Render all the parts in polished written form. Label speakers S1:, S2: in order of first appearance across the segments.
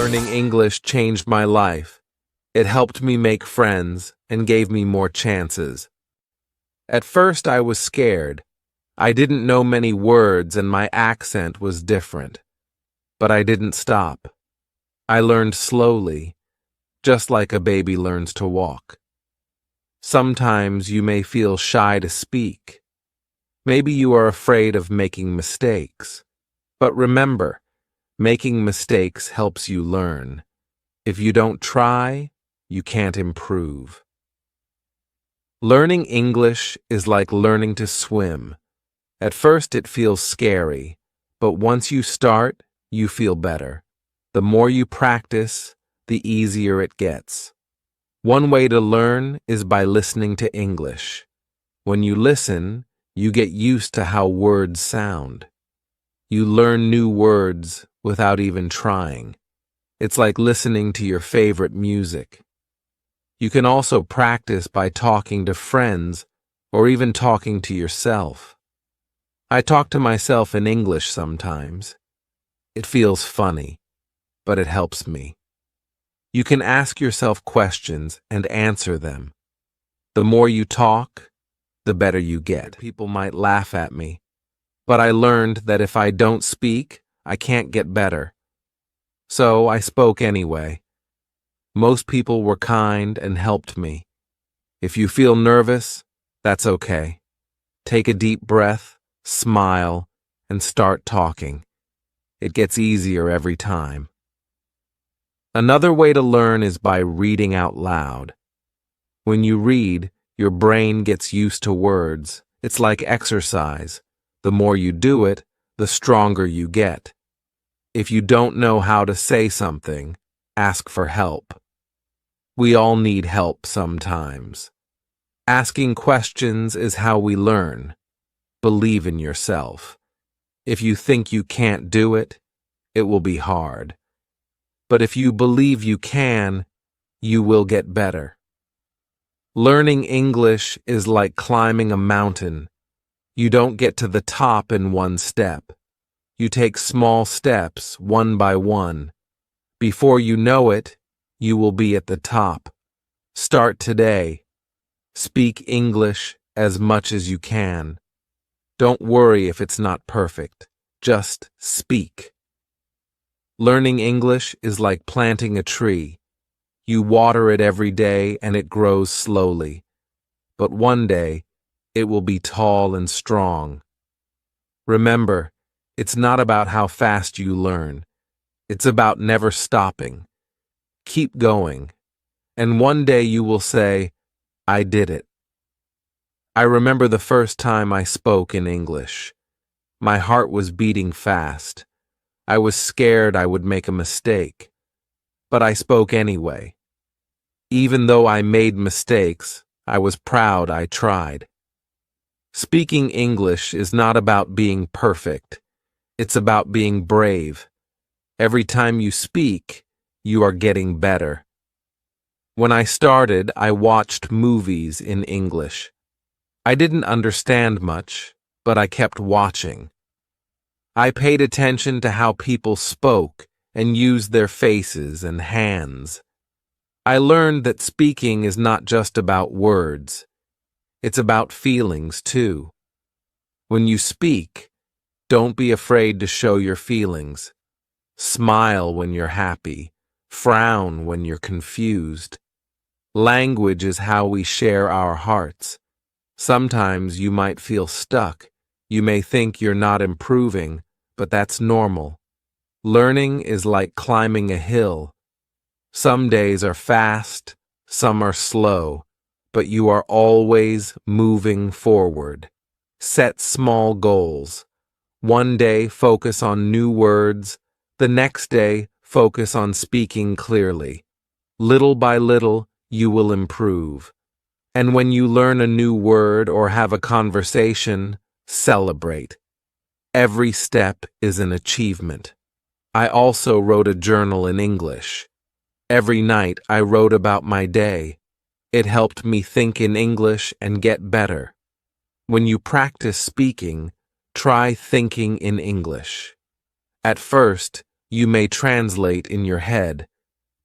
S1: Learning English changed my life. It helped me make friends and gave me more chances. At first, I was scared. I didn't know many words and my accent was different. But I didn't stop. I learned slowly, just like a baby learns to walk. Sometimes you may feel shy to speak. Maybe you are afraid of making mistakes. But remember, making mistakes helps you learn. If you don't try, you can't improve. Learning English is like learning to swim. At first it feels scary, but once you start, you feel better. The more you practice, the easier it gets. One way to learn is by listening to English. When you listen, you get used to how words sound. You learn new words without even trying. It's like listening to your favorite music. You can also practice by talking to friends or even talking to yourself. I talk to myself in English sometimes. It feels funny, but it helps me. You can ask yourself questions and answer them. The more you talk, the better you get. People might laugh at me, but I learned that if I don't speak, I can't get better. So I spoke anyway. Most people were kind and helped me. If you feel nervous, that's okay. Take a deep breath, smile, and start talking. It gets easier every time. Another way to learn is by reading out loud. When you read, your brain gets used to words. It's like exercise. The more you do it, the stronger you get. If you don't know how to say something, ask for help. We all need help sometimes. Asking questions is how we learn. Believe in yourself. If you think you can't do it, it will be hard. But if you believe you can, you will get better. Learning English is like climbing a mountain. You don't get to the top in one step. You take small steps, one by one. Before you know it, you will be at the top. Start today. Speak English as much as you can. Don't worry if it's not perfect. Just speak. Learning English is like planting a tree. You water it every day and it grows slowly. But one day, it will be tall and strong. Remember, it's not about how fast you learn. It's about never stopping. Keep going. And one day you will say, I did it. I remember the first time I spoke in English. My heart was beating fast. I was scared I would make a mistake. But I spoke anyway. Even though I made mistakes, I was proud I tried. Speaking English is not about being perfect. It's about being brave. Every time you speak, you are getting better. When I started, I watched movies in English. I didn't understand much, but I kept watching. I paid attention to how people spoke and used their faces and hands. I learned that speaking is not just about words. It's about feelings, too. When you speak, don't be afraid to show your feelings. Smile when you're happy. Frown when you're confused. Language is how we share our hearts. Sometimes you might feel stuck. You may think you're not improving, but that's normal. Learning is like climbing a hill. Some days are fast, some are slow, but you are always moving forward. Set small goals. One day, focus on new words. The next day, focus on speaking clearly. Little by little, you will improve. And when you learn a new word or have a conversation, celebrate. Every step is an achievement. I also wrote a journal in English. Every night I wrote about my day. It helped me think in English and get better. When you practice speaking, try thinking in English. At first, you may translate in your head,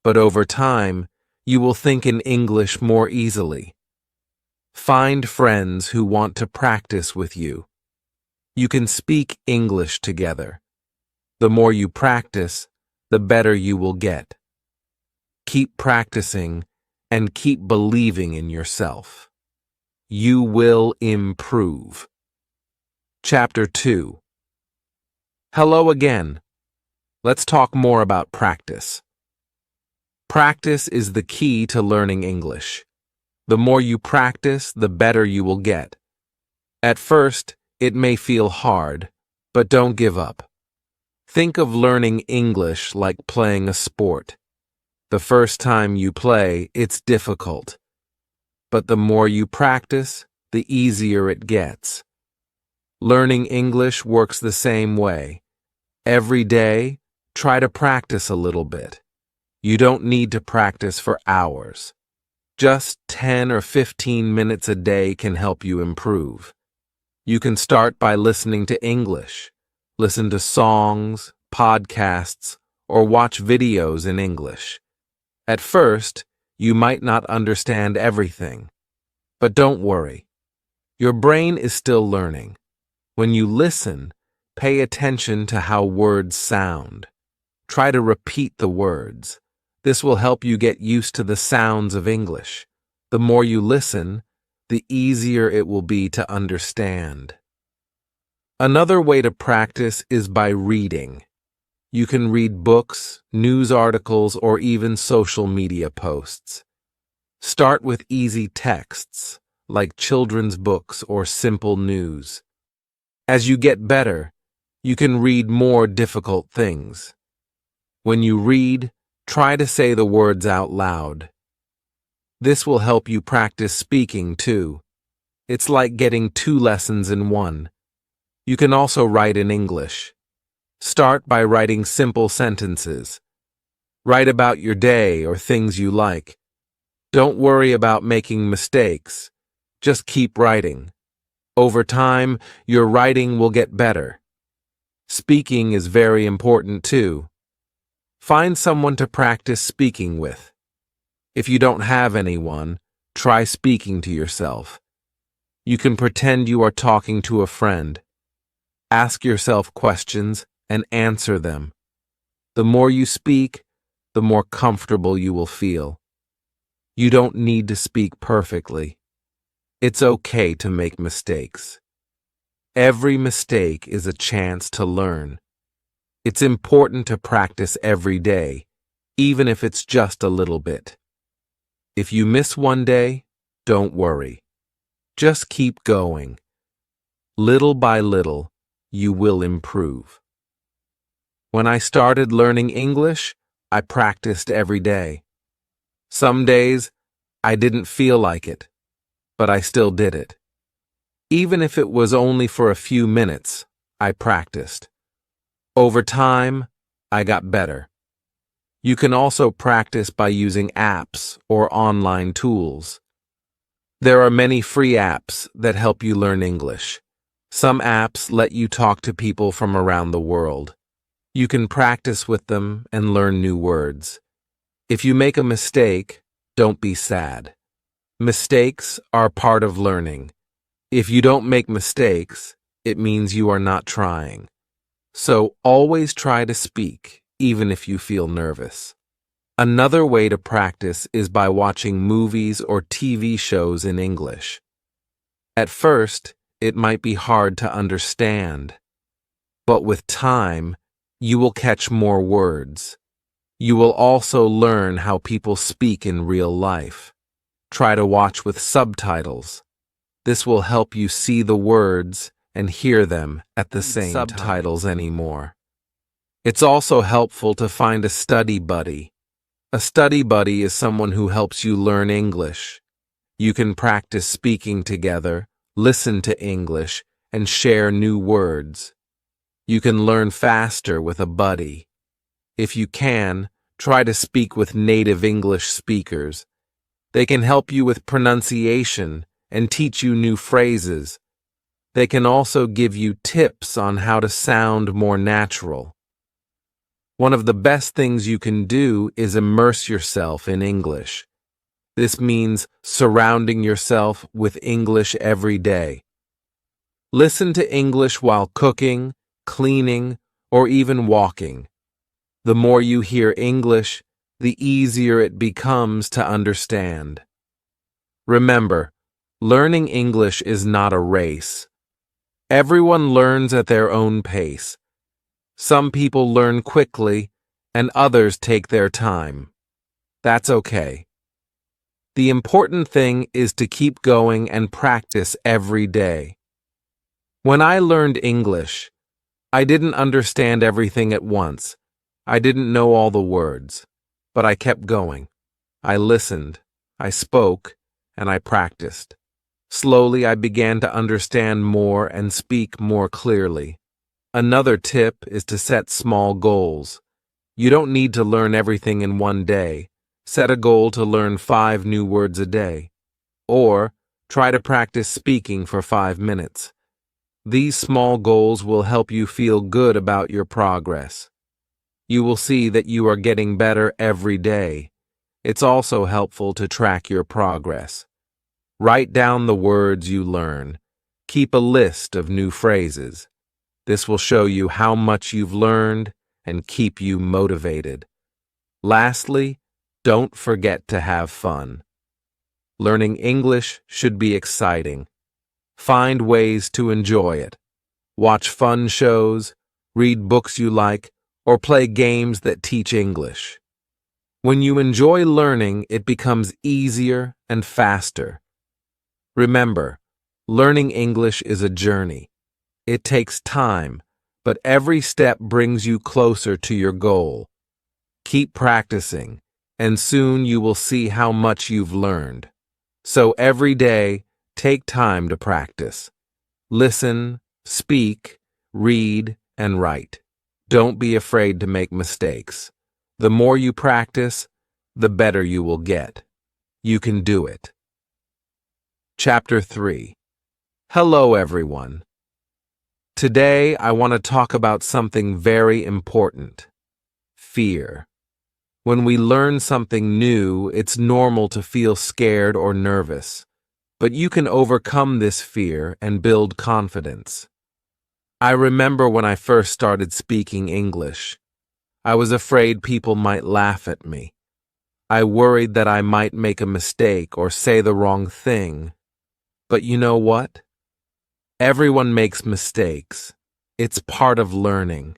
S1: but over time, you will think in English more easily. Find friends who want to practice with you. You can speak English together. The more you practice, the better you will get. Keep practicing and keep believing in yourself. You will improve. Chapter 2. Hello again. Let's talk more about practice. Practice is the key to learning English. The more you practice, the better you will get. At first, it may feel hard, but don't give up. Think of learning English like playing a sport. The first time you play, it's difficult. But the more you practice, the easier it gets. Learning English works the same way. Every day, try to practice a little bit. You don't need to practice for hours. Just 10 or 15 minutes a day can help you improve. You can start by listening to English. Listen to songs, podcasts, or watch videos in English. At first, you might not understand everything. But don't worry. Your brain is still learning. When you listen, pay attention to how words sound. Try to repeat the words. This will help you get used to the sounds of English. The more you listen, the easier it will be to understand. Another way to practice is by reading. You can read books, news articles, or even social media posts. Start with easy texts, like children's books or simple news. As you get better, you can read more difficult things. When you read, try to say the words out loud. This will help you practice speaking too. It's like getting 2 lessons in one. You can also write in English. Start by writing simple sentences. Write about your day or things you like. Don't worry about making mistakes. Just keep writing. Over time, your writing will get better. Speaking is very important too. Find someone to practice speaking with. If you don't have anyone, try speaking to yourself. You can pretend you are talking to a friend. Ask yourself questions and answer them. The more you speak, the more comfortable you will feel. You don't need to speak perfectly. It's okay to make mistakes. Every mistake is a chance to learn. It's important to practice every day, even if it's just a little bit. If you miss one day, don't worry. Just keep going. Little by little, you will improve. When I started learning English, I practiced every day. Some days, I didn't feel like it, but I still did it. Even if it was only for a few minutes, I practiced. Over time, I got better. You can also practice by using apps or online tools. There are many free apps that help you learn English. Some apps let you talk to people from around the world. You can practice with them and learn new words. If you make a mistake, don't be sad. Mistakes are part of learning. If you don't make mistakes, it means you are not trying. So always try to speak, even if you feel nervous. Another way to practice is by watching movies or TV shows in English. At first, it might be hard to understand, but with time, you will catch more words. You will also learn how people speak in real life. Try to watch with subtitles. This will help you see the words and hear them at the same time. Subtitles anymore. It's also helpful to find a study buddy. A study buddy is someone who helps you learn English. You can practice speaking together, listen to English, and share new words. You can learn faster with a buddy. If you can, try to speak with native English speakers. They can help you with pronunciation and teach you new phrases. They can also give you tips on how to sound more natural. One of the best things you can do is immerse yourself in English. This means surrounding yourself with English every day. Listen to English while cooking, cleaning, or even walking. The more you hear English, the easier it becomes to understand. Remember, learning English is not a race. Everyone learns at their own pace. Some people learn quickly, and others take their time. That's okay. The important thing is to keep going and practice every day. When I learned English, I didn't understand everything at once. I didn't know all the words, but I kept going. I listened, I spoke, and I practiced. Slowly, I began to understand more and speak more clearly. Another tip is to set small goals. You don't need to learn everything in one day. Set a goal to learn 5 new words a day. Or try to practice speaking for 5 minutes. These small goals will help you feel good about your progress. You will see that you are getting better every day. It's also helpful to track your progress. Write down the words you learn. Keep a list of new phrases. This will show you how much you've learned and keep you motivated. Lastly, don't forget to have fun. Learning English should be exciting. Find ways to enjoy it. Watch fun shows, read books you like, or play games that teach English. When you enjoy learning, it becomes easier and faster. Remember, learning English is a journey. It takes time, but every step brings you closer to your goal. Keep practicing, and soon you will see how much you've learned. So every day, take time to practice. Listen, speak, read, and write. Don't be afraid to make mistakes. The more you practice, the better you will get. You can do it. Chapter 3. Hello, everyone. Today, I want to talk about something very important: fear. When we learn something new, it's normal to feel scared or nervous, but you can overcome this fear and build confidence. I remember when I first started speaking English. I was afraid people might laugh at me. I worried that I might make a mistake or say the wrong thing. But you know what? Everyone makes mistakes. It's part of learning.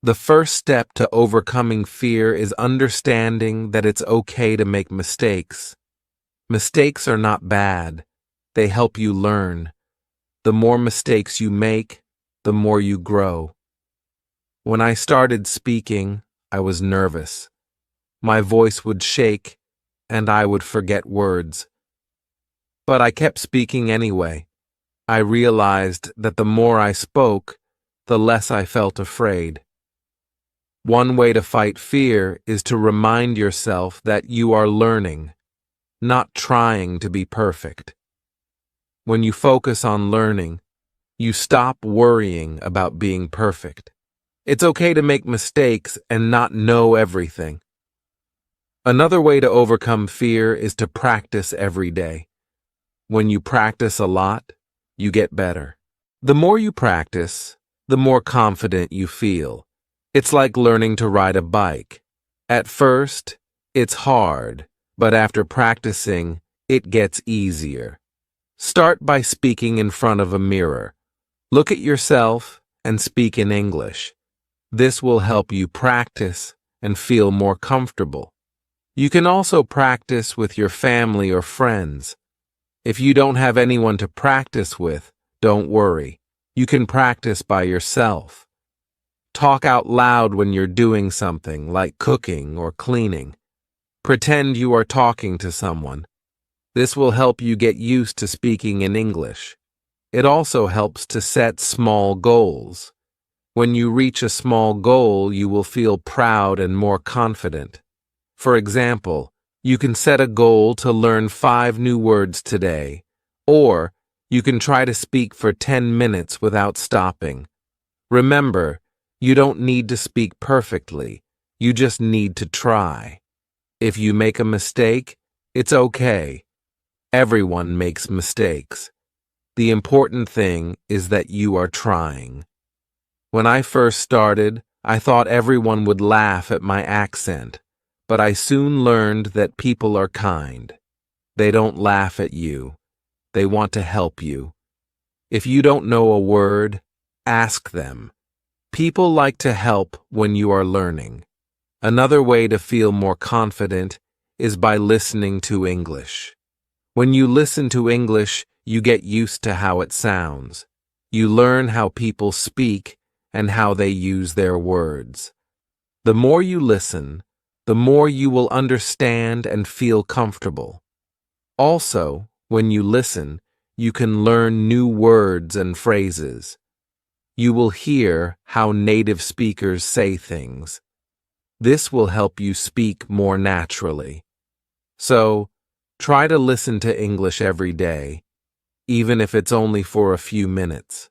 S1: The first step to overcoming fear is understanding that it's okay to make mistakes. Mistakes are not bad. They help you learn. The more mistakes you make, the more you grow. When I started speaking, I was nervous. My voice would shake, and I would forget words. But I kept speaking anyway. I realized that the more I spoke, the less I felt afraid. One way to fight fear is to remind yourself that you are learning, not trying to be perfect. When you focus on learning, you stop worrying about being perfect. It's okay to make mistakes and not know everything. Another way to overcome fear is to practice every day. When you practice a lot, you get better. The more you practice, the more confident you feel. It's like learning to ride a bike. At first, it's hard, but after practicing, it gets easier. Start by speaking in front of a mirror. Look at yourself and speak in English. This will help you practice and feel more comfortable. You can also practice with your family or friends. If you don't have anyone to practice with, don't worry. You can practice by yourself. Talk out loud when you're doing something like cooking or cleaning. Pretend you are talking to someone. This will help you get used to speaking in English. It also helps to set small goals. When you reach a small goal, you will feel proud and more confident. For example, you can set a goal to learn 5 new words today, or you can try to speak for 10 minutes without stopping. Remember, You don't need to speak perfectly. You just need to try. If you make a mistake, it's okay. Everyone makes mistakes. The important thing is that you are trying. When I first started, I thought everyone would laugh at my accent, but I soon learned that people are kind. They don't laugh at you. They want to help you. If you don't know a word, ask them. People like to help when you are learning. Another way to feel more confident is by listening to English. When you listen to English, you get used to how it sounds. You learn how people speak and how they use their words. The more you listen, the more you will understand and feel comfortable. Also, when you listen, you can learn new words and phrases. You will hear how native speakers say things. This will help you speak more naturally. So, try to listen to English every day, even if it's only for a few minutes.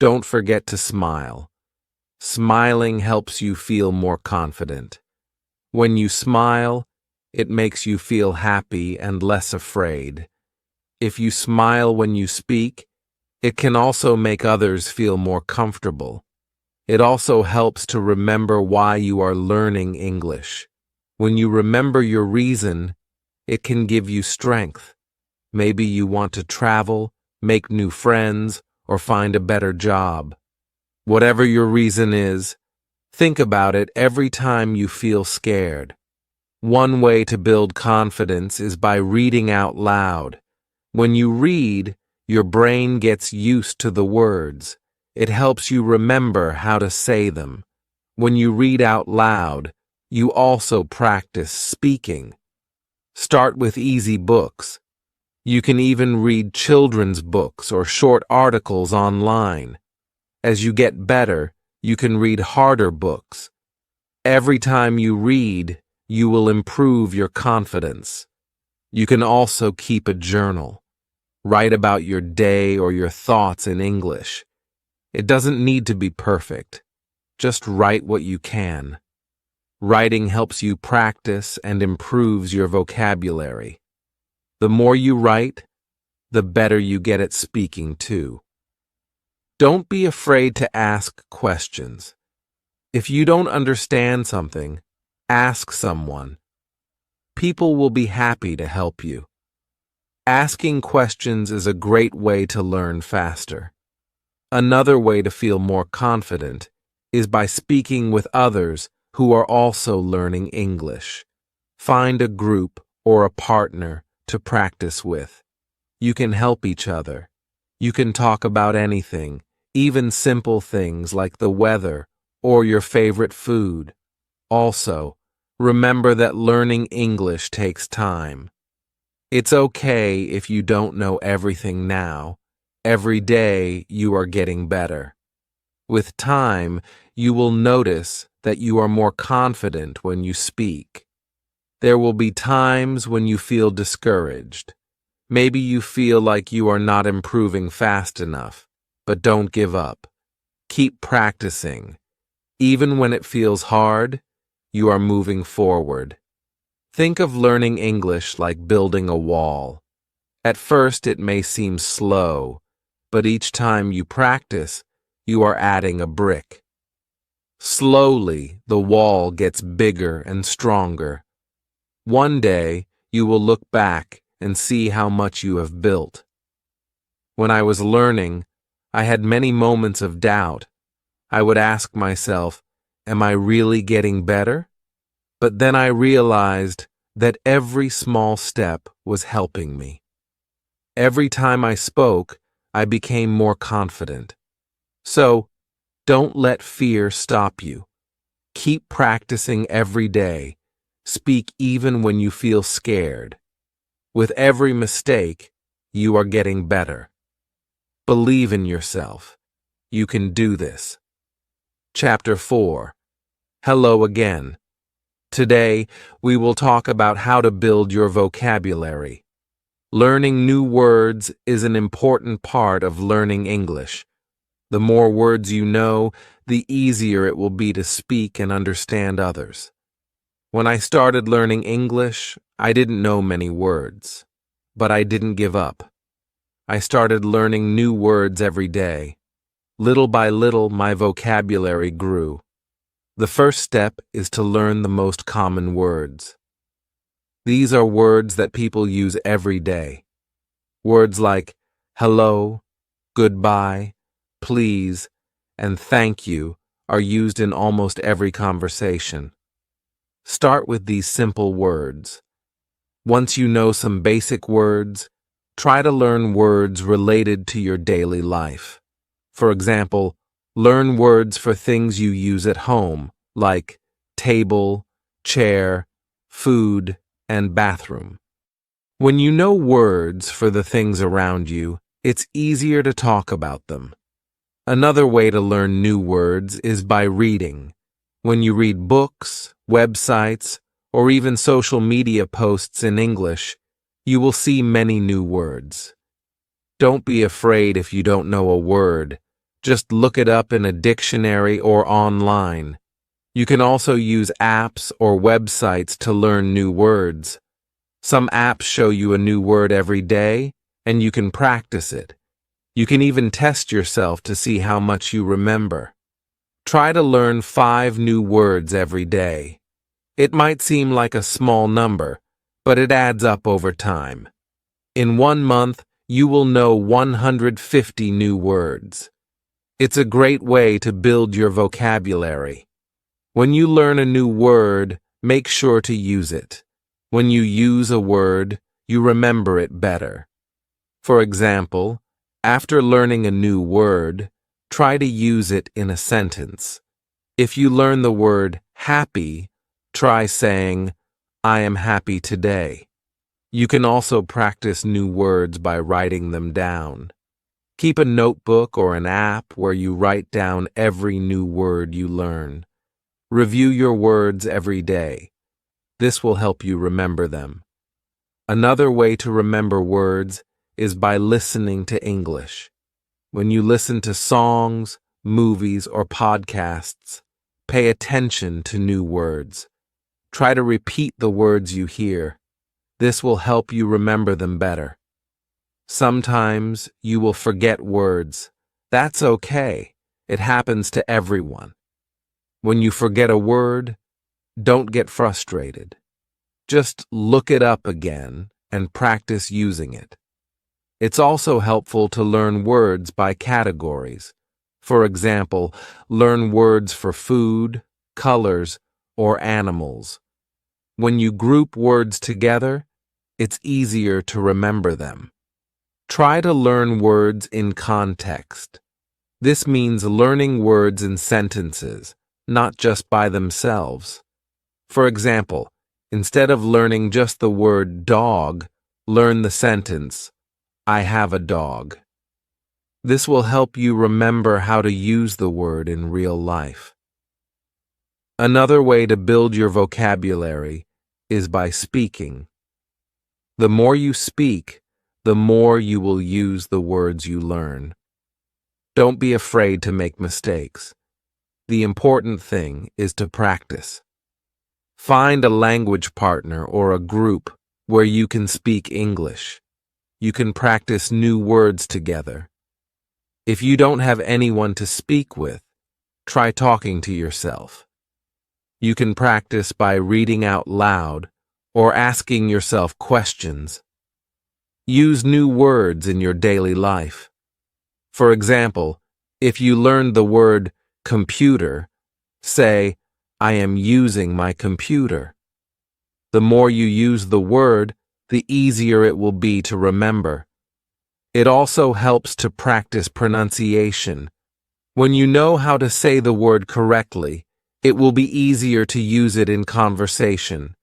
S1: Don't forget to smile. Smiling helps you feel more confident. When you smile, it makes you feel happy and less afraid. If you smile when you speak, it can also make others feel more comfortable. It also helps to remember why you are learning English. When you remember your reason, it can give you strength. Maybe you want to travel, make new friends, or find a better job. Whatever your reason is, think about it every time you feel scared. One way to build confidence is by reading out loud. When you read, your brain gets used to the words. It helps you remember how to say them. When you read out loud, you also practice speaking. Start with easy books. You can even read children's books or short articles online. As you get better, you can read harder books. Every time you read, you will improve your confidence. You can also keep a journal. Write about your day or your thoughts in English. It doesn't need to be perfect. Just write what you can. Writing helps you practice and improves your vocabulary. The more you write, the better you get at speaking too. Don't be afraid to ask questions. If you don't understand something, ask someone. People will be happy to help you. Asking questions is a great way to learn faster. Another way to feel more confident is by speaking with others who are also learning English. Find a group or a partner to practice with. You can help each other. You can talk about anything, even simple things like the weather or your favorite food. Also, remember that learning English takes time. It's okay if you don't know everything now. Every day you are getting better. With time, you will notice that you are more confident when you speak. There will be times when you feel discouraged. Maybe you feel like you are not improving fast enough, but don't give up. Keep practicing. Even when it feels hard, you are moving forward. Think of learning English like building a wall. At first, it may seem slow, but each time you practice, you are adding a brick. Slowly, the wall gets bigger and stronger. One day, you will look back and see how much you have built. When I was learning, I had many moments of doubt. I would ask myself, am I really getting better? But then I realized that every small step was helping me. Every time I spoke, I became more confident. So, don't let fear stop you. Keep practicing every day. Speak even when you feel scared. With every mistake, you are getting better. Believe in yourself. You can do this. Chapter 4. Hello again. Today, we will talk about how to build your vocabulary. Learning new words is an important part of learning English. The more words you know, the easier it will be to speak and understand others. When I started learning English, I didn't know many words, but I didn't give up. I started learning new words every day. Little by little, my vocabulary grew. The first step is to learn the most common words. These are words that people use every day. Words like hello, goodbye, please, and thank you are used in almost every conversation. Start with these simple words. Once you know some basic words, try to learn words related to your daily life. For example, learn words for things you use at home, like table, chair, food, and bathroom. When you know words for the things around you, it's easier to talk about them. Another way to learn new words is by reading. When you read books, websites, or even social media posts in English, you will see many new words. Don't be afraid if you don't know a word. Just look it up in a dictionary or online. You can also use apps or websites to learn new words. Some apps show you a new word every day, and you can practice it. You can even test yourself to see how much you remember. Try to learn 5 new words every day. It might seem like a small number, but it adds up over time. In 1 month, you will know 150 new words. It's a great way to build your vocabulary. When you learn a new word, make sure to use it. When you use a word, you remember it better. For example, after learning a new word, try to use it in a sentence. If you learn the word happy, try saying, I am happy today. You can also practice new words by writing them down. Keep a notebook or an app where you write down every new word you learn. Review your words every day. This will help you remember them. Another way to remember words is by listening to English. When you listen to songs, movies, or podcasts, pay attention to new words. Try to repeat the words you hear. This will help you remember them better. Sometimes you will forget words. That's okay. It happens to everyone. When you forget a word, don't get frustrated. Just look it up again and practice using it. It's also helpful to learn words by categories. For example, learn words for food, colors, or animals. When you group words together, it's easier to remember them. Try to learn words in context. This means learning words in sentences, not just by themselves. For example, instead of learning just the word dog, learn the sentence, I have a dog. This will help you remember how to use the word in real life. Another way to build your vocabulary is by speaking. The more you speak, the more you will use the words you learn. Don't be afraid to make mistakes. The important thing is to practice. Find a language partner or a group where you can speak English. You can practice new words together. If you don't have anyone to speak with, try talking to yourself. You can practice by reading out loud or asking yourself questions. Use new words in your daily life. For example, if you learned the word computer, say, I am using my computer. The more you use the word, the easier it will be to remember. It also helps to practice pronunciation. When you know how to say the word correctly, it will be easier to use it in conversation.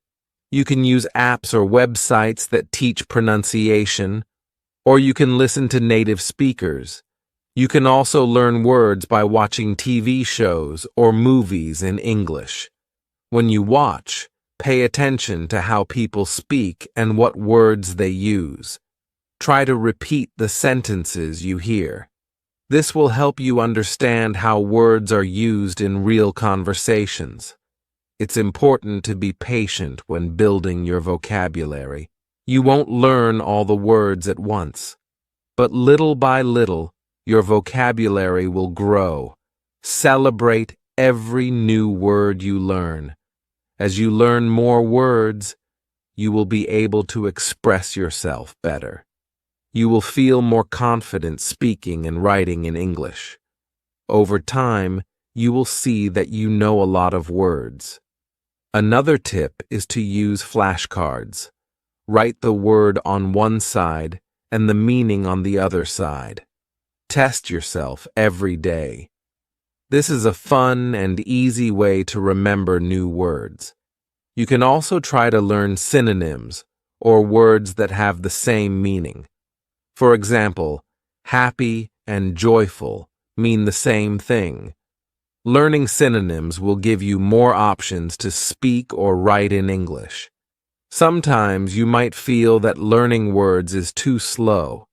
S1: You can use apps or websites that teach pronunciation, or you can listen to native speakers. You can also learn words by watching TV shows or movies in English. When you watch, pay attention to how people speak and what words they use. Try to repeat the sentences you hear. This will help you understand how words are used in real conversations. It's important to be patient when building your vocabulary. You won't learn all the words at once, but little by little, your vocabulary will grow. Celebrate every new word you learn. As you learn more words, you will be able to express yourself better. You will feel more confident speaking and writing in English. Over time, you will see that you know a lot of words. Another tip is to use flashcards. Write the word on one side and the meaning on the other side. Test yourself every day. This is a fun and easy way to remember new words. You can also try to learn synonyms or words that have the same meaning. For example, happy and joyful mean the same thing. Learning synonyms will give you more options to speak or write in English. Sometimes you might feel that learning words is too slow,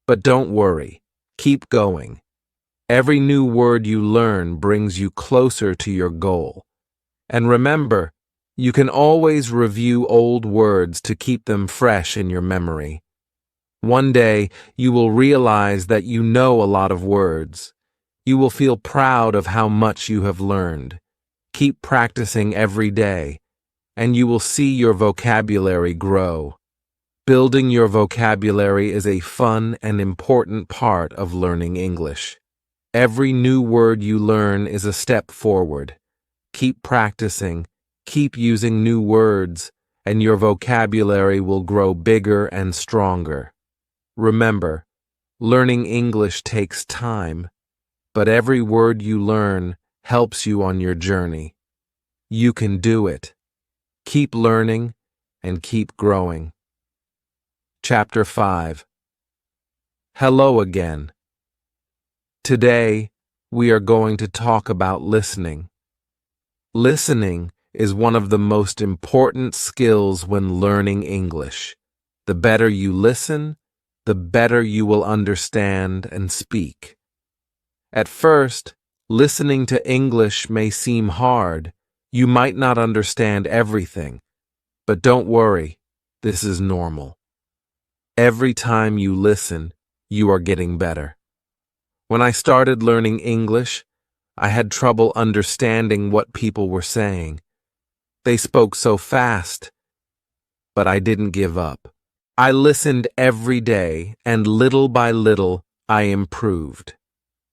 S1: but don't worry, keep going. Every new word you learn brings you closer to your goal. And remember, you can always review old words to keep them fresh in your memory. One day, you will realize that you know a lot of words. You will feel proud of how much you have learned. Keep practicing every day, and you will see your vocabulary grow. Building your vocabulary is a fun and important part of learning English. Every new word you learn is a step forward. Keep practicing, keep using new words, and your vocabulary will grow bigger and stronger. Remember, learning English takes time, but every word you learn helps you on your journey. You can do it. Keep learning and keep growing. Chapter 5. Hello again. Today, we are going to talk about listening. Listening is one of the most important skills when learning English. The better you listen, the better you will understand and speak. At first, listening to English may seem hard. You might not understand everything, but don't worry, this is normal. Every time you listen, you are getting better. When I started learning English, I had trouble understanding what people were saying. They spoke so fast, but I didn't give up. I listened every day, and little by little, I improved.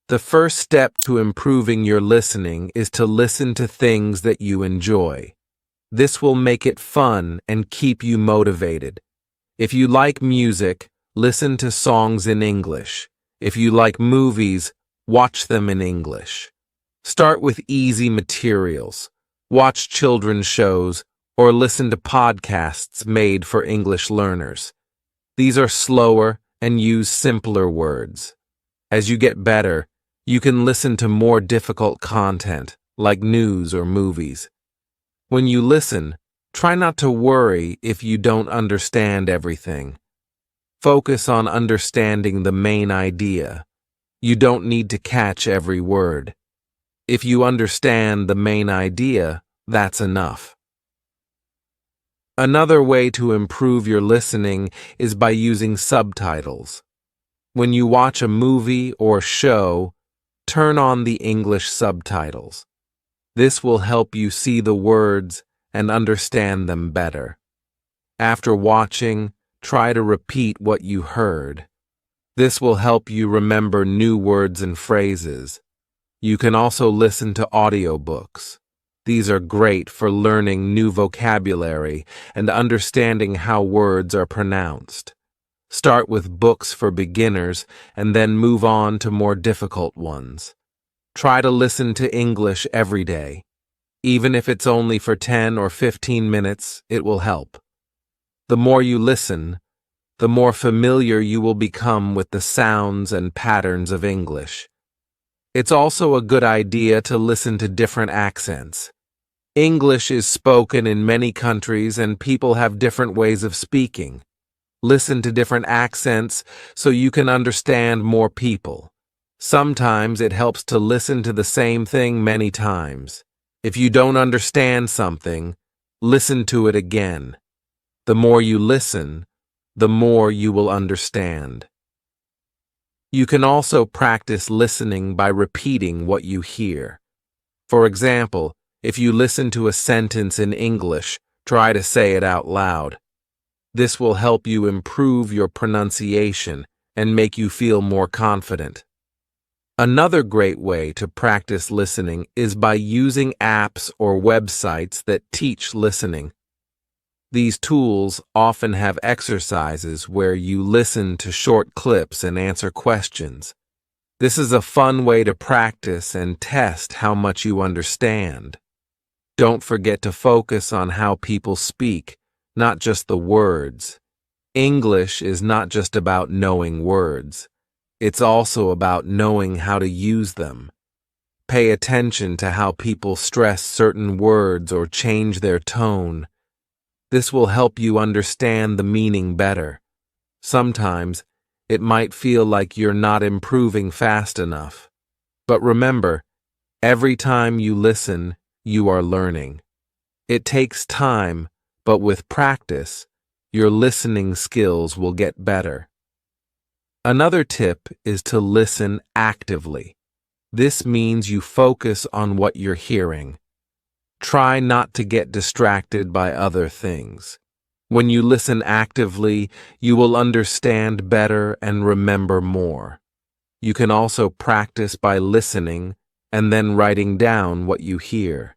S1: The first step to improving your listening is to listen to things that you enjoy. This will make it fun and keep you motivated. If you like music, listen to songs in English. If you like movies, watch them in English. Start with easy materials. Watch children's shows or listen to podcasts made for English learners. These are slower and use simpler words. As you get better, you can listen to more difficult content, like news or movies. When you listen, try not to worry if you don't understand everything. Focus on understanding the main idea. You don't need to catch every word. If you understand the main idea, that's enough. Another way to improve your listening is by using subtitles. When you watch a movie or show, turn on the English subtitles. This will help you see the words and understand them better. After watching, try to repeat what you heard. This will help you remember new words and phrases. You can also listen to audiobooks. These are great for learning new vocabulary and understanding how words are pronounced. Start with books for beginners and then move on to more difficult ones. Try to listen to English every day. Even if it's only for 10 or 15 minutes, it will help. The more you listen, the more familiar you will become with the sounds and patterns of English. It's also a good idea to listen to different accents. English is spoken in many countries and people have different ways of speaking. Listen to different accents so you can understand more people. Sometimes it helps to listen to the same thing many times. If you don't understand something, listen to it again. The more you listen, the more you will understand. You can also practice listening by repeating what you hear. For example, if you listen to a sentence in English, try to say it out loud. This will help you improve your pronunciation and make you feel more confident. Another great way to practice listening is by using apps or websites that teach listening. These tools often have exercises where you listen to short clips and answer questions. This is a fun way to practice and test how much you understand. Don't forget to focus on how people speak, not just the words. English is not just about knowing words. It's also about knowing how to use them. Pay attention to how people stress certain words or change their tone. This will help you understand the meaning better. Sometimes, it might feel like you're not improving fast enough. But remember, every time you listen, you are learning. It takes time, but with practice, your listening skills will get better. Another tip is to listen actively. This means you focus on what you're hearing. Try not to get distracted by other things. When you listen actively, you will understand better and remember more. You can also practice by listening and then writing down what you hear.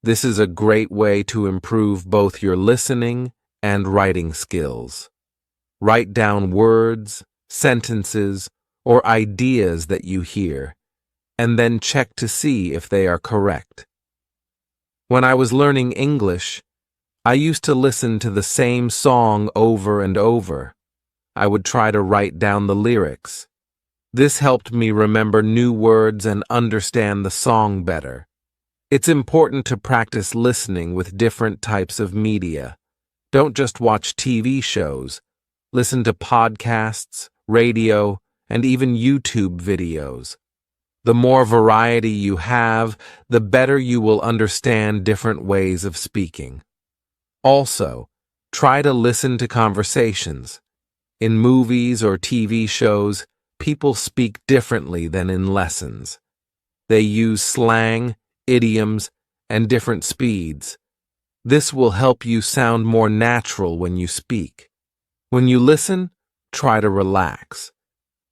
S1: This is a great way to improve both your listening and writing skills. Write down words, sentences, or ideas that you hear, and then check to see if they are correct. When I was learning English, I used to listen to the same song over and over. I would try to write down the lyrics. This helped me remember new words and understand the song better. It's important to practice listening with different types of media. Don't just watch TV shows. Listen to podcasts, radio, and even YouTube videos. The more variety you have, the better you will understand different ways of speaking. Also, try to listen to conversations. In movies or TV shows, people speak differently than in lessons. They use slang, idioms, and different speeds. This will help you sound more natural when you speak. When you listen, try to relax.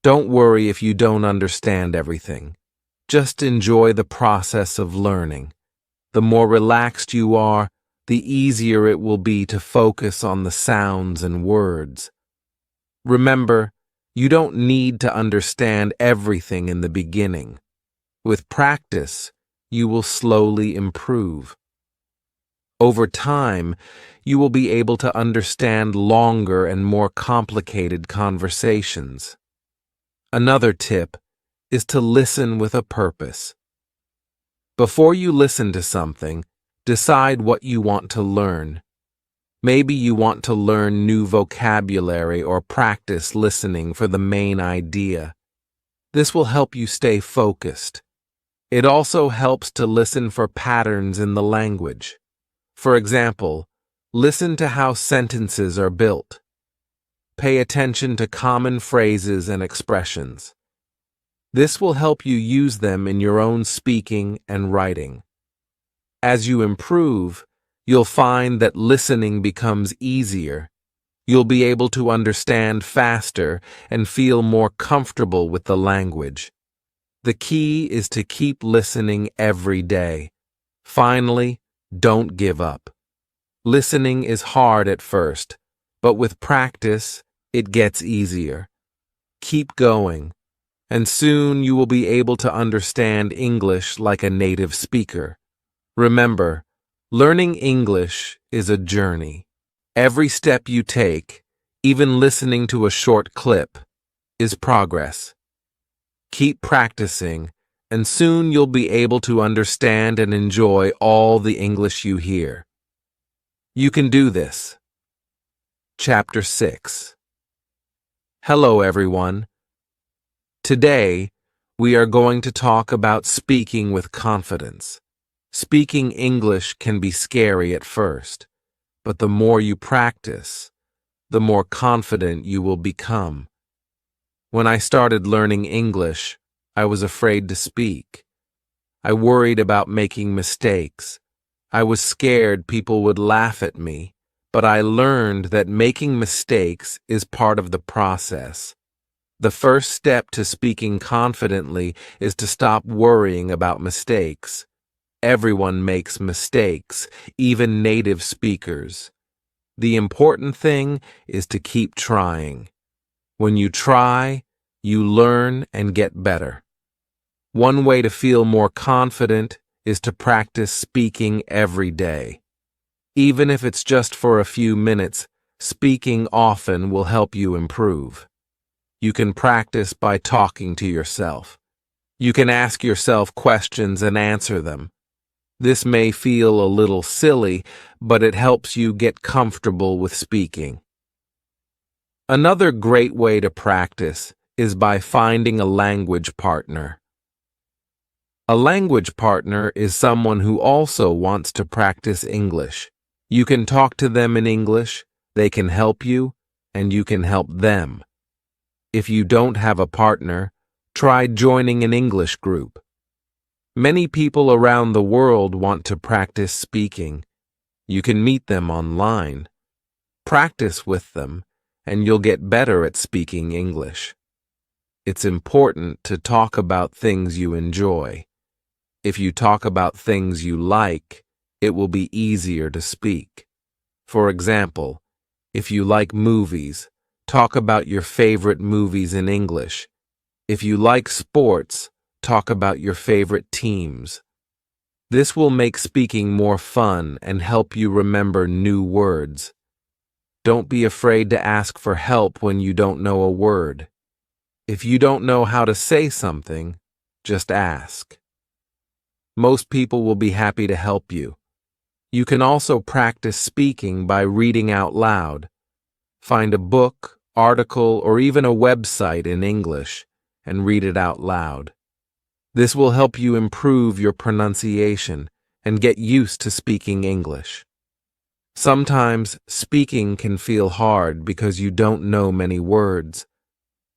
S1: Don't worry if you don't understand everything. Just enjoy the process of learning. The more relaxed you are, the easier it will be to focus on the sounds and words. Remember, you don't need to understand everything in the beginning. With practice, you will slowly improve. Over time, you will be able to understand longer and more complicated conversations. Another tip is to listen with a purpose. Before you listen to something, decide what you want to learn. Maybe you want to learn new vocabulary or practice listening for the main idea. This will help you stay focused. It also helps to listen for patterns in the language. For example, listen to how sentences are built. Pay attention to common phrases and expressions. This will help you use them in your own speaking and writing. As you improve, you'll find that listening becomes easier. You'll be able to understand faster and feel more comfortable with the language. The key is to keep listening every day. Finally, don't give up. Listening is hard at first, but with practice, it gets easier. Keep going, and soon you will be able to understand English like a native speaker. Remember, learning English is a journey. Every step you take, even listening to a short clip, is progress. Keep practicing, and soon you'll be able to understand and enjoy all the English you hear. You can do this. Chapter 6. Hello, everyone. Today, We are going to talk about speaking with confidence. Speaking English can be scary at first, but the more you practice, the more confident you will become. When I started learning English, I was afraid to speak. I worried about making mistakes. I was scared people would laugh at me, but I learned that making mistakes is part of the process. The first step to speaking confidently is to stop worrying about mistakes. Everyone makes mistakes, even native speakers. The important thing is to keep trying. When you try, you learn and get better. One way to feel more confident is to practice speaking every day. Even if it's just for a few minutes, speaking often will help you improve. You can practice by talking to yourself. You can ask yourself questions and answer them. This may feel a little silly, but it helps you get comfortable with speaking. Another great way to practice is by finding a language partner. A language partner is someone who also wants to practice English. You can talk to them in English, they can help you, and you can help them. If you don't have a partner, try joining an English group. Many people around the world want to practice speaking. You can meet them online. Practice with them, and you'll get better at speaking English. It's important to talk about things you enjoy. If you talk about things you like, it will be easier to speak. For example, if you like movies, talk about your favorite movies in English. If you like sports, talk about your favorite teams. This will make speaking more fun and help you remember new words. Don't be afraid to ask for help when you don't know a word. If you don't know how to say something, just ask. Most people will be happy to help you. You can also practice speaking by reading out loud. Find a book, article, or even a website in English and read it out loud. This will help you improve your pronunciation and get used to speaking English. Sometimes speaking can feel hard because you don't know many words,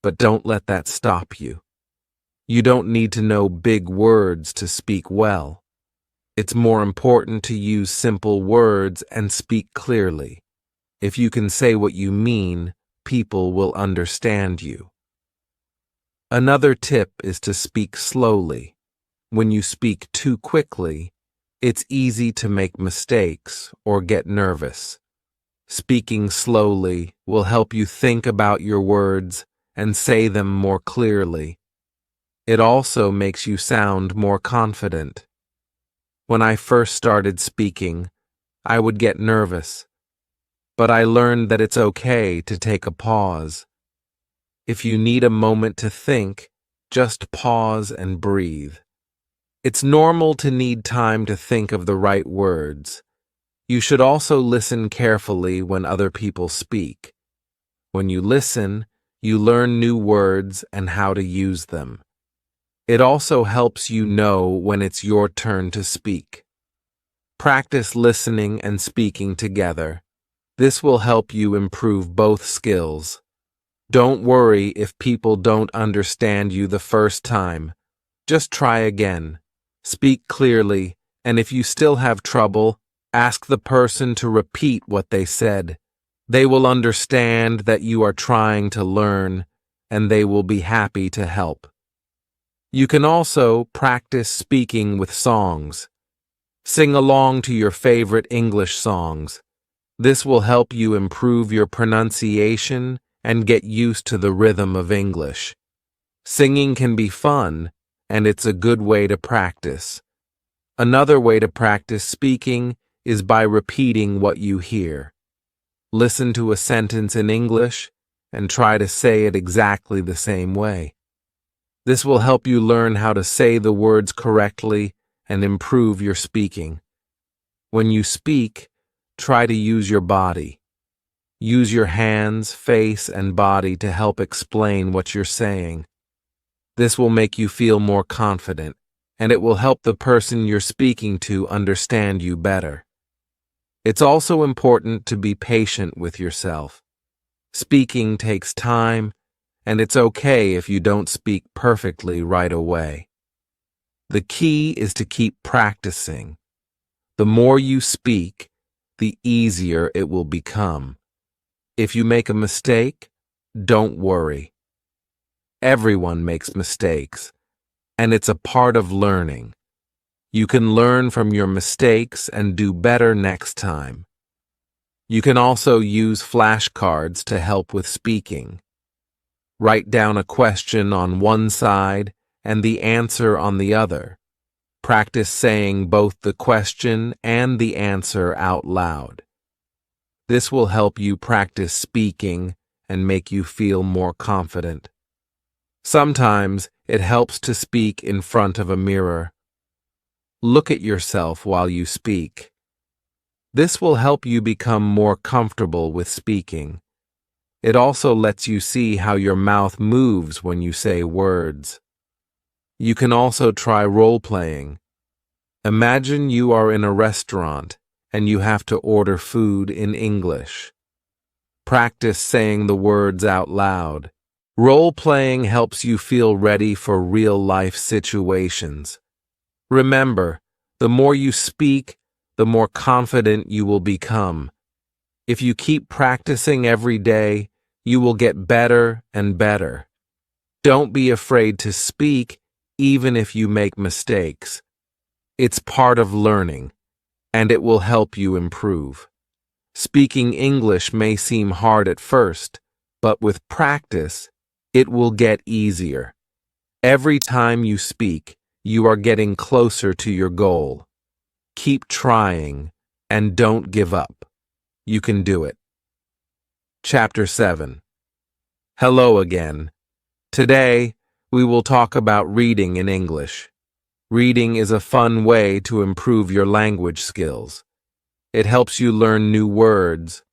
S1: but don't let that stop you. You don't need to know big words to speak well. It's more important to use simple words and speak clearly. If you can say what you mean, people will understand you. Another tip is to speak slowly. When you speak too quickly, it's easy to make mistakes or get nervous. Speaking slowly will help you think about your words and say them more clearly. It also makes you sound more confident. When I first started speaking, I would get nervous. But I learned that it's okay to take a pause. If you need a moment to think, just pause and breathe. It's normal to need time to think of the right words. You should also listen carefully when other people speak. When you listen, you learn new words and how to use them. It also helps you know when it's your turn to speak. Practice listening and speaking together. This will help you improve both skills. Don't worry if people don't understand you the first time. Just try again. Speak clearly, and if you still have trouble, ask the person to repeat what they said. They will understand that you are trying to learn, and they will be happy to help. You can also practice speaking with songs. Sing along to your favorite English songs. This will help you improve your pronunciation and get used to the rhythm of English. Singing can be fun, and it's a good way to practice. Another way to practice speaking is by repeating what you hear. Listen to a sentence in English and try to say it exactly the same way. This will help you learn how to say the words correctly and improve your speaking. When you speak, try to use your body. Use your hands, face, and body to help explain what you're saying. This will make you feel more confident, and it will help the person you're speaking to understand you better. It's also important to be patient with yourself. Speaking takes time, and it's okay if you don't speak perfectly right away. The key is to keep practicing. The more you speak, the easier it will become. If you make a mistake, don't worry. Everyone makes mistakes, and it's a part of learning. You can learn from your mistakes and do better next time. You can also use flashcards to help with speaking. Write down a question on one side and the answer on the other. Practice saying both the question and the answer out loud. This will help you practice speaking and make you feel more confident. Sometimes it helps to speak in front of a mirror. Look at yourself while you speak. This will help you become more comfortable with speaking. It also lets you see how your mouth moves when you say words. You can also try role-playing. Imagine you are in a restaurant and you have to order food in English. Practice saying the words out loud. Role-playing helps you feel ready for real-life situations. Remember, the more you speak, the more confident you will become. If you keep practicing every day, you will get better and better. Don't be afraid to speak, even if you make mistakes. It's part of learning, and it will help you improve. Speaking English may seem hard at first, but with practice, it will get easier. Every time you speak, you are getting closer to your goal. Keep trying, and don't give up. You can do it. Chapter 7. Hello again. Today, we will talk about reading in English. Reading is a fun way to improve your language skills. It helps you learn new words,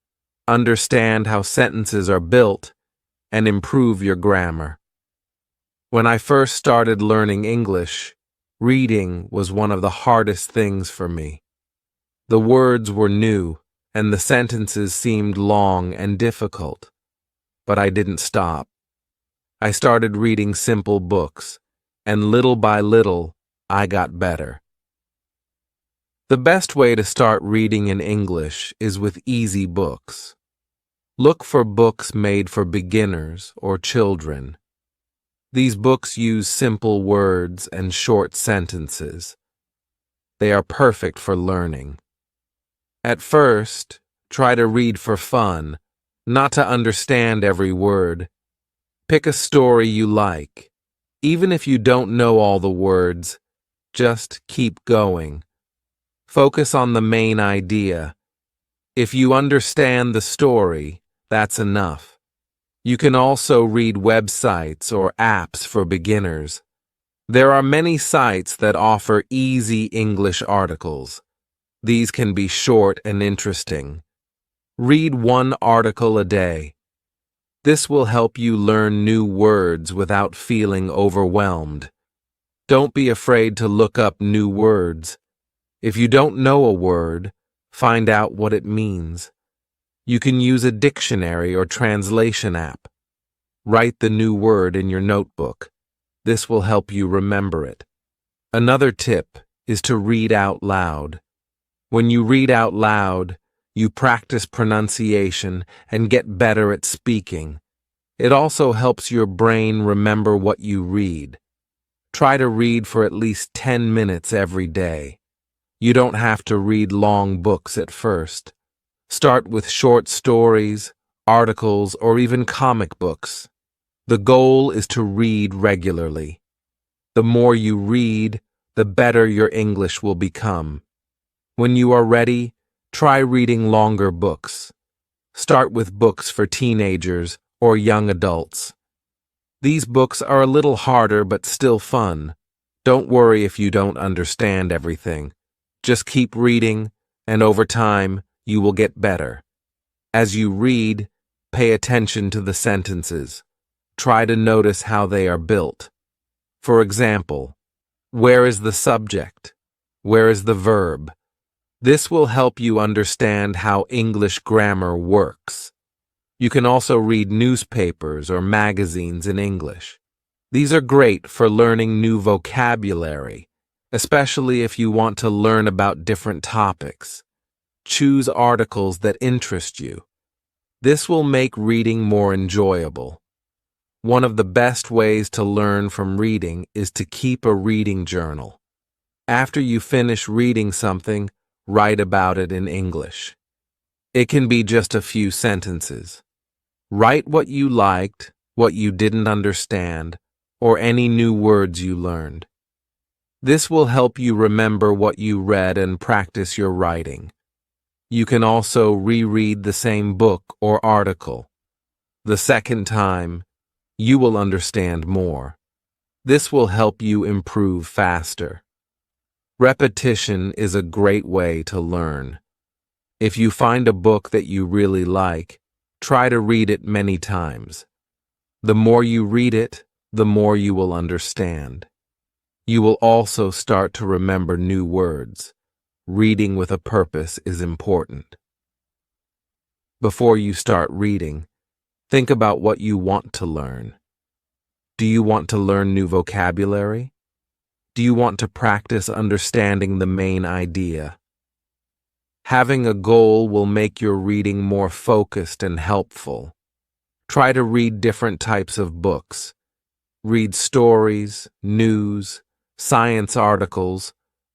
S1: understand how sentences are built, and improve your grammar. When I first started learning English, reading was one of the hardest things for me. The words were new, and the sentences seemed long and difficult. But I didn't stop. I started reading simple books, and little by little, I got better. The best way to start reading in English is with easy books. Look for books made for beginners or children. These books use simple words and short sentences. They are perfect for learning. At first, try to read for fun, not to understand every word. Pick a story you like. Even if you don't know all the words, just keep going. Focus on the main idea. If you understand the story, that's enough. You can also read websites or apps for beginners. There are many sites that offer easy English articles. These can be short and interesting. Read one article a day. This will help you learn new words without feeling overwhelmed. Don't be afraid to look up new words. If you don't know a word, find out what it means. You can use a dictionary or translation app. Write the new word in your notebook. This will help you remember it. Another tip is to read out loud. When you read out loud, you practice pronunciation and get better at speaking. It also helps your brain remember what you read. Try to read for at least 10 minutes every day. You don't have to read long books at first. Start with short stories, articles, or even comic books. The goal is to read regularly. The more you read, the better your English will become. When you are ready, try reading longer books. Start with books for teenagers or young adults. These books are a little harder but still fun. Don't worry if you don't understand everything. Just keep reading, and over time, you will get better. As you read, pay attention to the sentences. Try to notice how they are built. For example, where is the subject? Where is the verb? This will help you understand how English grammar works. You can also read newspapers or magazines in English. These are great for learning new vocabulary, especially if you want to learn about different topics. Choose articles that interest you. This will make reading more enjoyable. One of the best ways to learn from reading is to keep a reading journal. After you finish reading something, write about it in English. It can be just a few sentences. Write what you liked, what you didn't understand, or any new words you learned. This will help you remember what you read and practice your writing. You can also reread the same book or article. The second time, you will understand more. This will help you improve faster. Repetition is a great way to learn. If you find a book that you really like, try to read it many times. The more you read it, the more you will understand. You will also start to remember new words. Reading with a purpose is important. Before you start reading, think about what you want to learn. Do you want to learn new vocabulary? Do you want to practice understanding the main idea? Having a goal will make your reading more focused and helpful. Try to read different types of books. Read stories, news, science articles,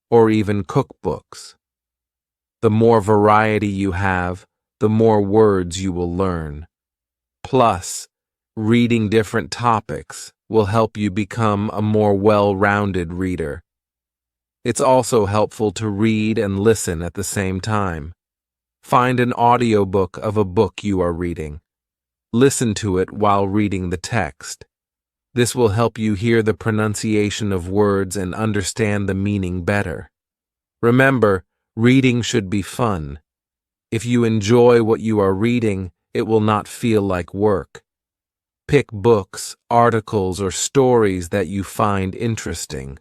S1: or even cookbooks. The more variety you have, the more words you will learn. Plus, reading different topics will help you become a more well-rounded reader. It's also helpful to read and listen at the same time. Find an audiobook of a book you are reading. Listen to it while reading the text. This will help you hear the pronunciation of words and understand the meaning better. Remember, reading should be fun. If you enjoy what you are reading, it will not feel like work. Pick books, articles, or stories that you find interesting.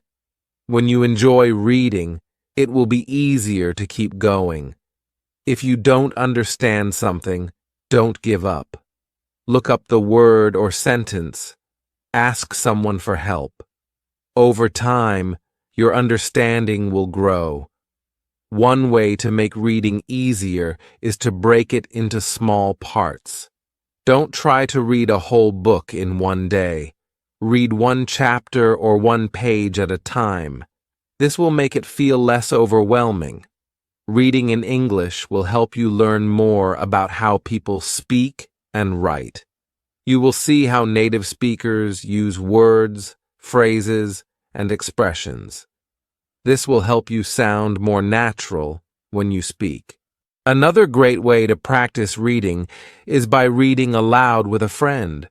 S1: When you enjoy reading, it will be easier to keep going. If you don't understand something, don't give up. Look up the word or sentence. Ask someone for help. Over time, your understanding will grow. One way to make reading easier is to break it into small parts. Don't try to read a whole book in one day. Read one chapter or one page at a time. This will make it feel less overwhelming. Reading in English will help you learn more about how people speak and write. You will see how native speakers use words, phrases, and expressions. This will help you sound more natural when you speak. Another great way to practice reading is by reading aloud with a friend.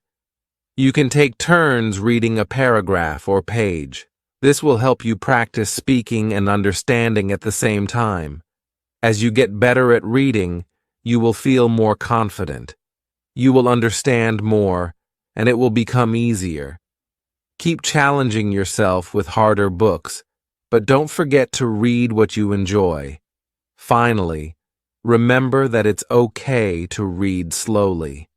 S1: You can take turns reading a paragraph or page. This will help you practice speaking and understanding at the same time. As you get better at reading, you will feel more confident. You will understand more, and it will become easier. Keep challenging yourself with harder books, but don't forget to read what you enjoy. Finally, remember that it's okay to read slowly.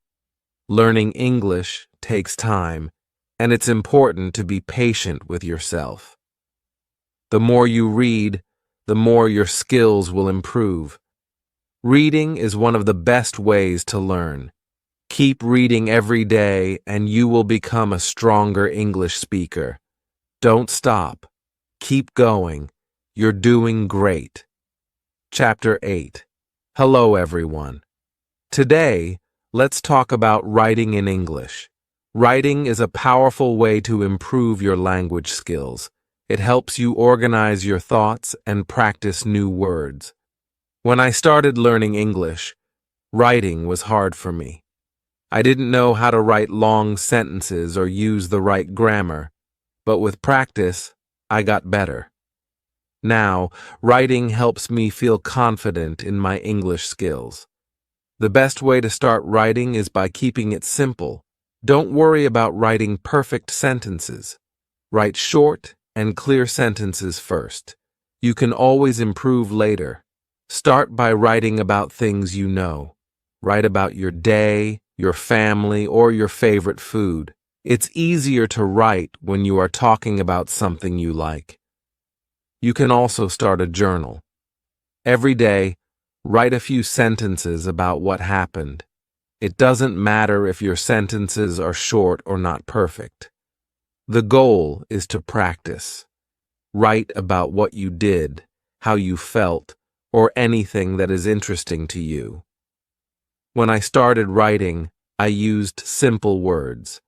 S1: Learning English takes time, and it's important to be patient with yourself. The more you read, the more your skills will improve. Reading is one of the best ways to learn. Keep reading every day, and you will become a stronger English speaker. Don't stop. Keep going. You're doing great. Chapter 8. Hello, everyone. Today, let's talk about writing in English. Writing is a powerful way to improve your language skills. It helps you organize your thoughts and practice new words. When I started learning English, writing was hard for me. I didn't know how to write long sentences or use the right grammar, but with practice, I got better. Now, writing helps me feel confident in my English skills. The best way to start writing is by keeping it simple. Don't worry about writing perfect sentences. Write short and clear sentences first. You can always improve later. Start by writing about things you know. Write about your day, your family, or your favorite food. It's easier to write when you are talking about something you like. You can also start a journal. Every day, write a few sentences about what happened. It doesn't matter if your sentences are short or not perfect. The goal is to practice. Write about what you did, how you felt, or anything that is interesting to you. When I started writing, I used simple words.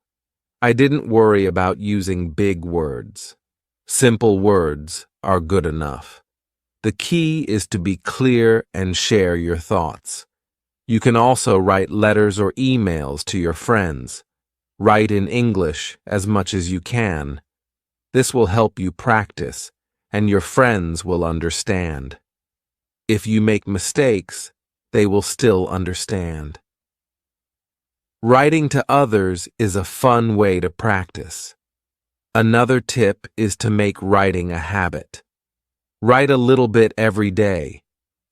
S1: I didn't worry about using big words. Simple words are good enough. The key is to be clear and share your thoughts. You can also write letters or emails to your friends. Write in English as much as you can. This will help you practice, and your friends will understand. If you make mistakes, they will still understand. Writing to others is a fun way to practice. Another tip is to make writing a habit. Write a little bit every day.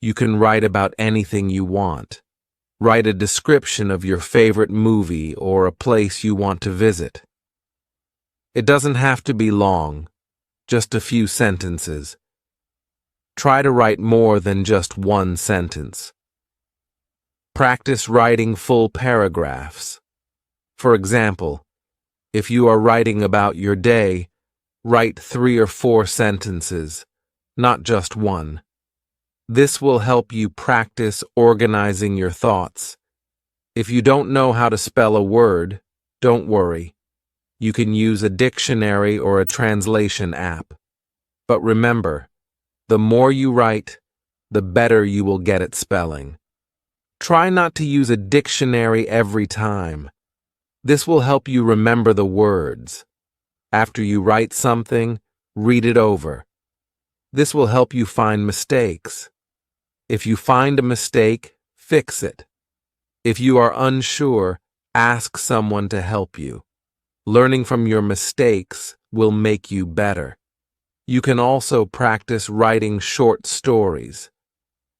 S1: You can write about anything you want. Write a description of your favorite movie or a place you want to visit. It doesn't have to be long, just a few sentences. Try to write more than just one sentence. Practice writing full paragraphs. For example, if you are writing about your day, write 3 or 4 sentences, not just one. This will help you practice organizing your thoughts. If you don't know how to spell a word, don't worry. You can use a dictionary or a translation app. But remember, the more you write, the better you will get at spelling. Try not to use a dictionary every time. This will help you remember the words. After you write something, read it over. This will help you find mistakes. If you find a mistake, fix it. If you are unsure, ask someone to help you. Learning from your mistakes will make you better. You can also practice writing short stories.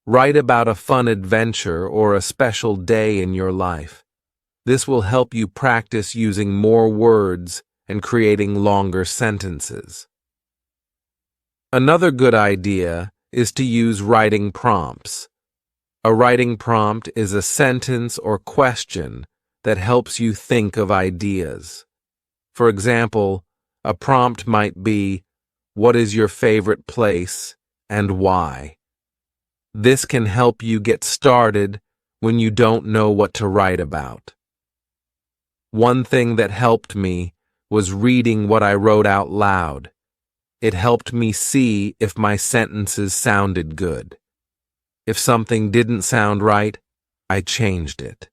S1: Write about a fun adventure or a special day in your life. This will help you practice using more words and creating longer sentences. Another good idea is to use writing prompts. A writing prompt is a sentence or question that helps you think of ideas. For example, a prompt might be, "What is your favorite place and why?" This can help you get started when you don't know what to write about. One thing that helped me was reading what I wrote out loud. It helped me see if my sentences sounded good. If something didn't sound right, I changed it.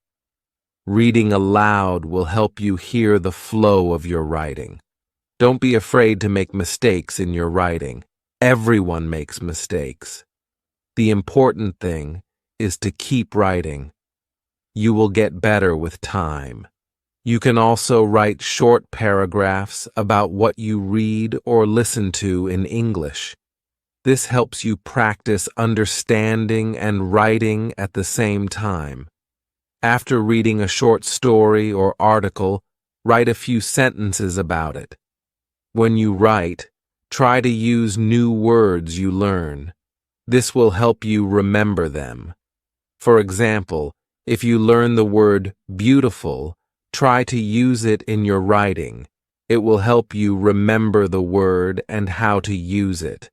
S1: Reading aloud will help you hear the flow of your writing. Don't be afraid to make mistakes in your writing. Everyone makes mistakes. The important thing is to keep writing. You will get better with time. You can also write short paragraphs about what you read or listen to in English. This helps you practice understanding and writing at the same time. After reading a short story or article, write a few sentences about it. When you write, try to use new words you learn. This will help you remember them. For example, if you learn the word beautiful, try to use it in your writing. It will help you remember the word and how to use it.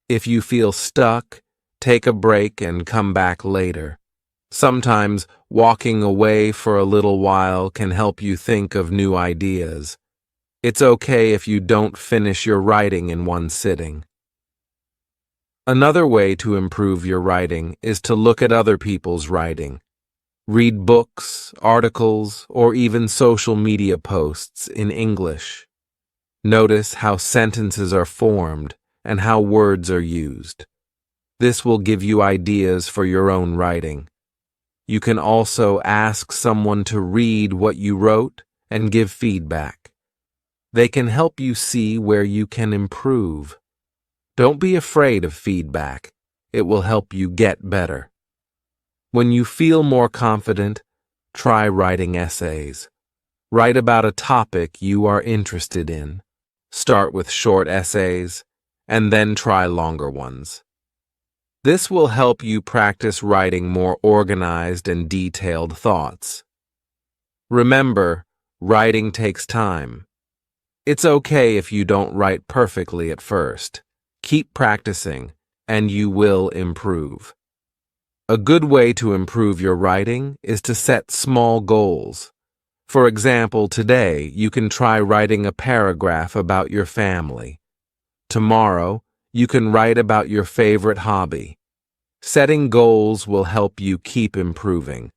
S1: If you feel stuck, take a break and come back later. Sometimes walking away for a little while can help you think of new ideas. It's okay if you don't finish your writing in one sitting. Another way to improve your writing is to look at other people's writing. Read books, articles, or even social media posts in English. Notice how sentences are formed and how words are used. This will give you ideas for your own writing. You can also ask someone to read what you wrote and give feedback. They can help you see where you can improve. Don't be afraid of feedback. It will help you get better. When you feel more confident, try writing essays. Write about a topic you are interested in. Start with short essays, and then try longer ones. This will help you practice writing more organized and detailed thoughts. Remember, writing takes time. It's okay if you don't write perfectly at first. Keep practicing, and you will improve. A good way to improve your writing is to set small goals. For example, today you can try writing a paragraph about your family. Tomorrow, you can write about your favorite hobby. Setting goals will help you keep improving.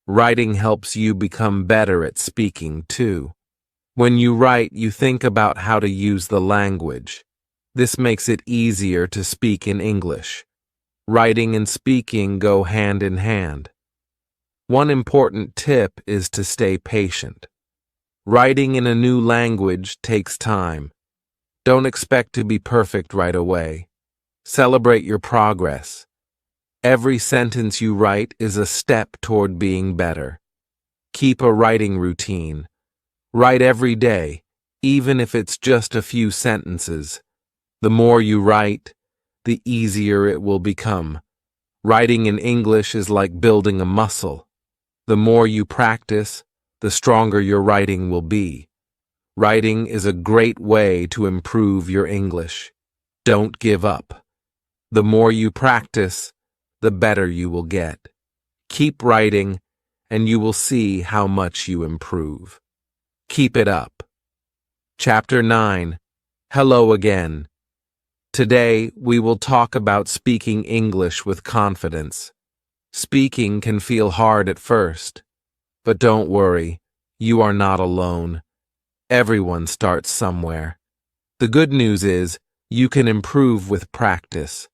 S1: Writing helps you become better at speaking, too. When you write, you think about how to use the language. This makes it easier to speak in English. Writing and speaking go hand in hand. One important tip is to stay patient. Writing in a new language takes time. Don't expect to be perfect right away. Celebrate your progress. Every sentence you write is a step toward being better. Keep a writing routine. Write every day, even if it's just a few sentences. The more you write, the easier it will become. Writing in English is like building a muscle. The more you practice, the stronger your writing will be. Writing is a great way to improve your English. Don't give up. The more you practice, the better you will get. Keep writing, and you will see how much you improve. Keep it up. Chapter 9. Hello again. Today, we will talk about speaking English with confidence. Speaking can feel hard at first, but don't worry, you are not alone. Everyone starts somewhere. The good news is, you can improve with practice.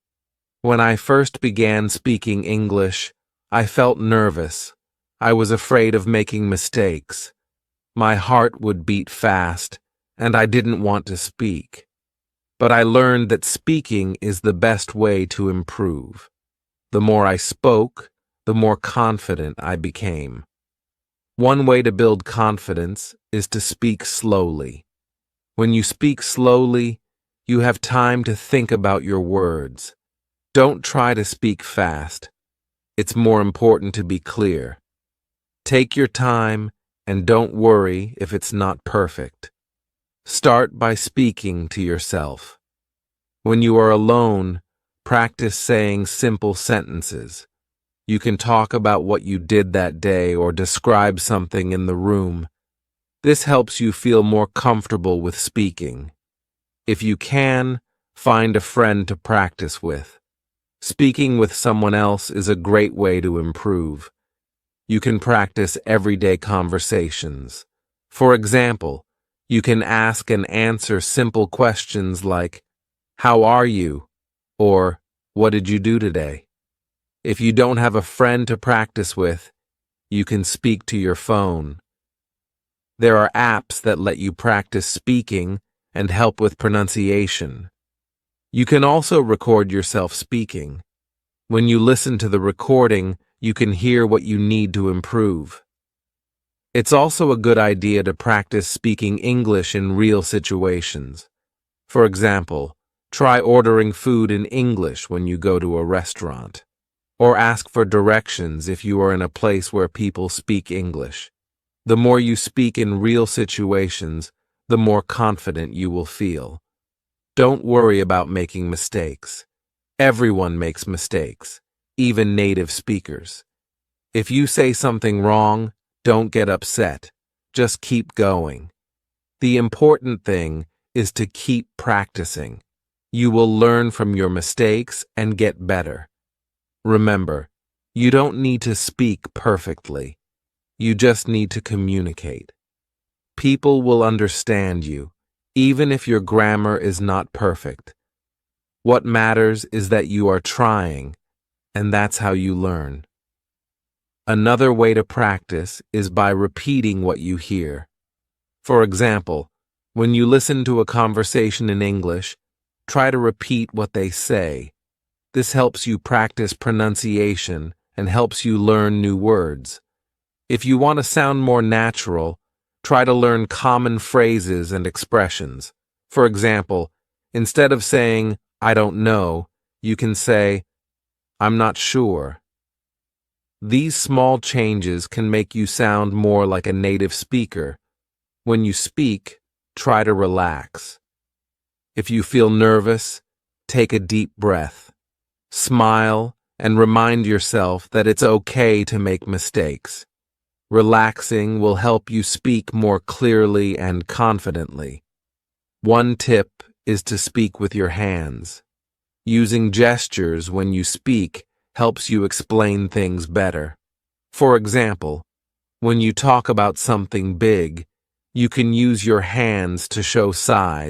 S1: When I first began speaking English, I felt nervous. I was afraid of making mistakes. My heart would beat fast, and I didn't want to speak. But I learned that speaking is the best way to improve. The more I spoke, the more confident I became. One way to build confidence is to speak slowly. When you speak slowly, you have time to think about your words. Don't try to speak fast. It's more important to be clear. Take your time and don't worry if it's not perfect. Start by speaking to yourself. When you are alone, practice saying simple sentences. You can talk about what you did that day or describe something in the room. This helps you feel more comfortable with speaking. If you can, find a friend to practice with. Speaking with someone else is a great way to improve. You can practice everyday conversations. For example, you can ask and answer simple questions like, "How are you?" or "What did you do today?" If you don't have a friend to practice with, you can speak to your phone. There are apps that let you practice speaking and help with pronunciation. You can also record yourself speaking. When you listen to the recording, you can hear what you need to improve. It's also a good idea to practice speaking English in real situations. For example, try ordering food in English when you go to a restaurant. Or ask for directions if you are in a place where people speak English. The more you speak in real situations, the more confident you will feel. Don't worry about making mistakes. Everyone makes mistakes, even native speakers. If you say something wrong, don't get upset. Just keep going. The important thing is to keep practicing. You will learn from your mistakes and get better. Remember, you don't need to speak perfectly. You just need to communicate. People will understand you, even if your grammar is not perfect. What matters is that you are trying, and that's how you learn. Another way to practice is by repeating what you hear. For example, When you listen to a conversation in English, try to repeat what they say. This helps you practice pronunciation and helps you learn new words. If you want to sound more natural, try to learn common phrases and expressions. For example, instead of saying, "I don't know," you can say, "I'm not sure." These small changes can make you sound more like a native speaker. When you speak, try to relax. If you feel nervous, take a deep breath. Smile and remind yourself that it's okay to make mistakes. Relaxing will help you speak more clearly and confidently. One tip is to speak with your hands. Using gestures when you speak helps you explain things better. For example, when you talk about something big, you can use your hands to show size.